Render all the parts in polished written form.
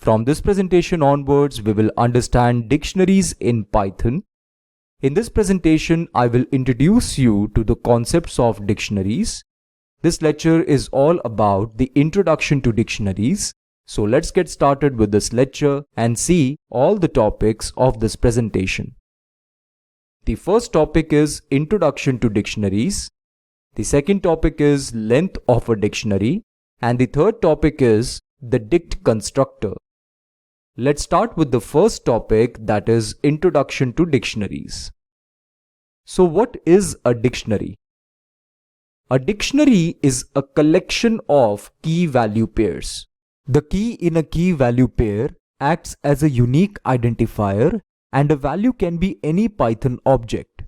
From this presentation onwards, we will understand dictionaries in Python. In this presentation, I will introduce you to the concepts of dictionaries. This lecture is all about the introduction to dictionaries. So let's get started with this lecture and see all the topics of this presentation. The first topic is Introduction to Dictionaries. The second topic is Length of a Dictionary. And the third topic is the dict constructor. Let's start with the first topic, that is Introduction to Dictionaries. So what is a dictionary? A dictionary is a collection of key-value pairs. The key in a key-value pair acts as a unique identifier, and a value can be any Python object.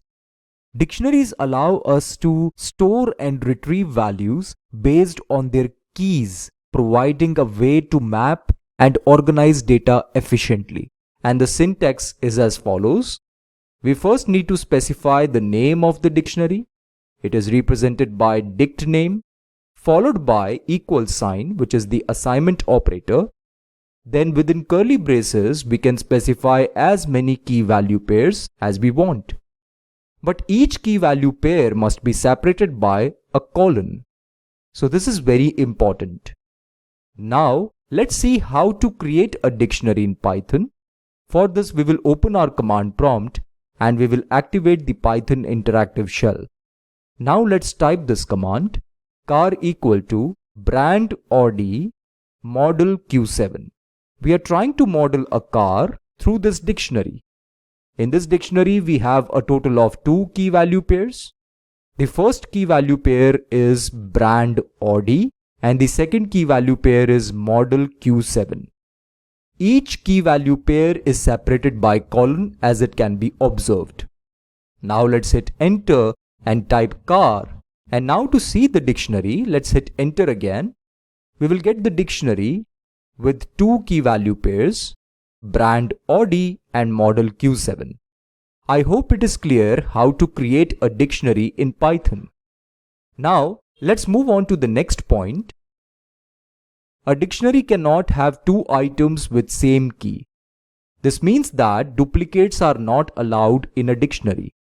Dictionaries allow us to store and retrieve values based on their keys, providing a way to map and organize data efficiently. And the syntax is as follows. We first need to specify the name of the dictionary. It is represented by dict name, followed by equal sign, which is the assignment operator. Then within curly braces, we can specify as many key value pairs as we want. But each key value pair must be separated by a colon. So this is very important. Now let's see how to create a dictionary in Python. For this, we will open our command prompt and we will activate the Python interactive shell. Now let's type this command, car equal to brand Audi model Q7. We are trying to model a car through this dictionary. In this dictionary, we have a total of 2 key value pairs. The first key value pair is brand Audi and the second key value pair is model Q7. Each key value pair is separated by colon as it can be observed. Now let's hit enter and type car. And now to see the dictionary, let's hit enter again. We will get the dictionary with 2 key value pairs, brand Audi and model Q7. I hope it is clear how to create a dictionary in Python. Now let's move on to the next point. A dictionary cannot have 2 items with same key. This means that duplicates are not allowed in a dictionary.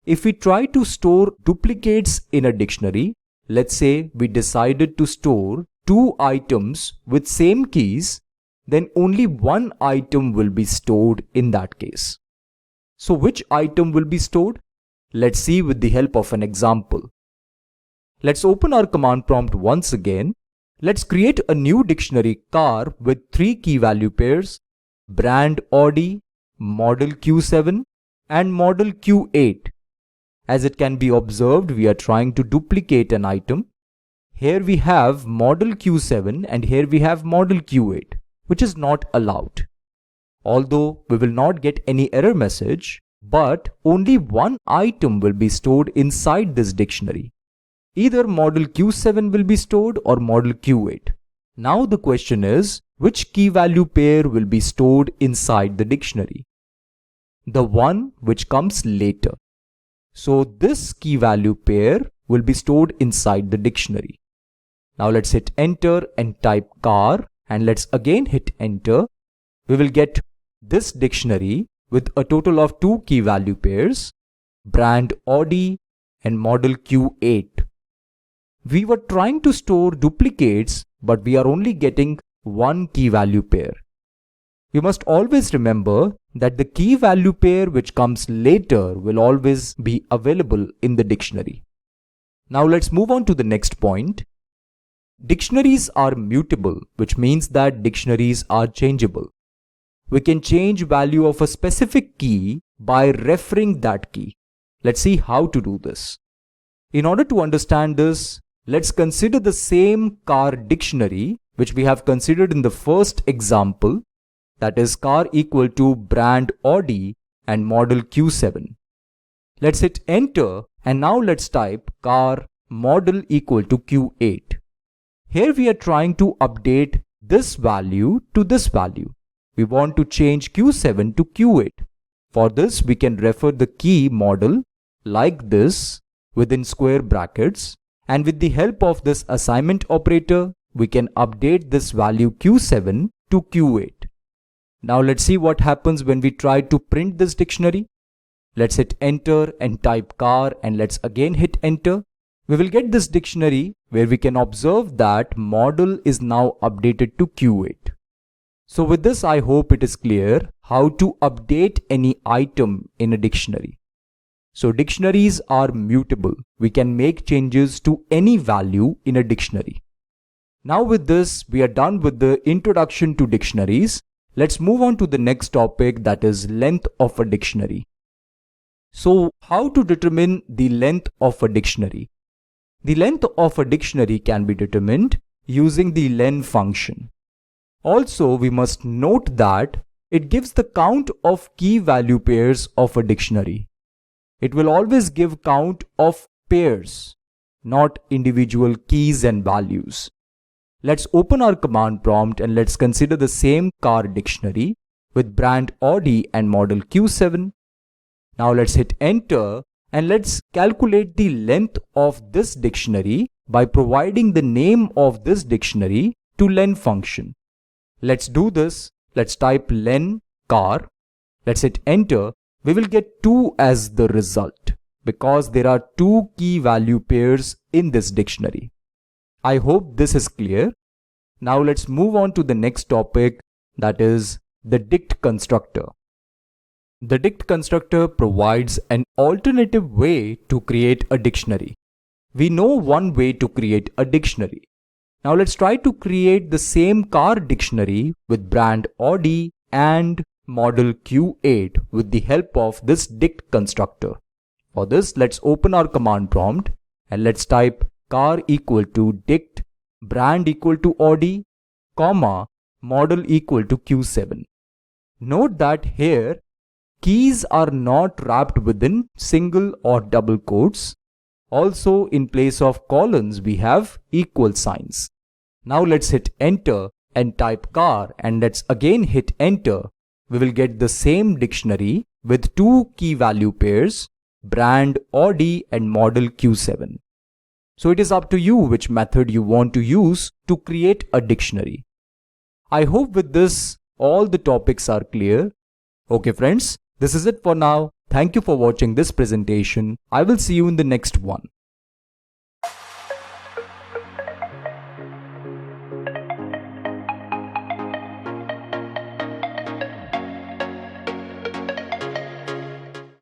If we try to store duplicates in a dictionary, let's say we decided to store 2 items with same keys, then only one item will be stored in that case. So which item will be stored? Let's see with the help of an example. Let's open our command prompt once again. Let's create a new dictionary car with 3 key value pairs, brand Audi, model Q7 and model Q8. As it can be observed, we are trying to duplicate an item. Here we have model Q7 and here we have model Q8, which is not allowed. Although we will not get any error message, but only one item will be stored inside this dictionary. Either model Q7 will be stored or model Q8. Now the question is, which key value pair will be stored inside the dictionary? The one which comes later. So this key value pair will be stored inside the dictionary. Now let's hit enter and type car and let's again hit enter. We will get this dictionary with a total of 2 key value pairs, brand Audi and model Q8. We were trying to store duplicates, but we are only getting one key value pair. You must always remember that the key value pair which comes later will always be available in the dictionary. Now let's move on to the next point. Dictionaries are mutable, which means that dictionaries are changeable. We can change value of a specific key by referring that key. Let's see how to do this. In order to understand this, let's consider the same car dictionary which we have considered in the first example, that is car equal to brand Audi and model Q7. Let's hit enter and now let's type car model equal to Q8. Here we are trying to update this value to this value. We want to change Q7 to Q8. For this, we can refer the key model like this within square brackets, and with the help of this assignment operator, we can update this value Q7 to Q8. Now let's see what happens when we try to print this dictionary. Let's hit enter and type car, and let's again hit enter. We will get this dictionary where we can observe that model is now updated to Q8. So with this, I hope it is clear how to update any item in a dictionary. So dictionaries are mutable. We can make changes to any value in a dictionary. Now with this, we are done with the introduction to dictionaries. Let's move on to the next topic, that is length of a dictionary. So how to determine the length of a dictionary? The length of a dictionary can be determined using the len function. Also, we must note that it gives the count of key value pairs of a dictionary. It will always give count of pairs, not individual keys and values. Let's open our command prompt and let's consider the same car dictionary with brand Audi and model Q7. Now let's hit enter and let's calculate the length of this dictionary by providing the name of this dictionary to len function. Let's do this. Let's type len car. Let's hit enter. We will get 2 as the result because there are 2 key value pairs in this dictionary. I hope this is clear. Now let's move on to the next topic, that is the dict constructor. The dict constructor provides an alternative way to create a dictionary. We know one way to create a dictionary. Now let's try to create the same car dictionary with brand Audi and model Q8 with the help of this dict constructor. For this, let's open our command prompt and let's type car equal to dict, brand equal to Audi, comma, model equal to Q7. Note that here, keys are not wrapped within single or double quotes. Also, in place of colons, we have equal signs. Now let's hit enter and type car, and let's again hit enter. We will get the same dictionary with 2 key value pairs, brand Audi and model Q7. So it is up to you which method you want to use to create a dictionary. I hope with this all the topics are clear. Okay friends, this is it for now. Thank you for watching this presentation. I will see you in the next one.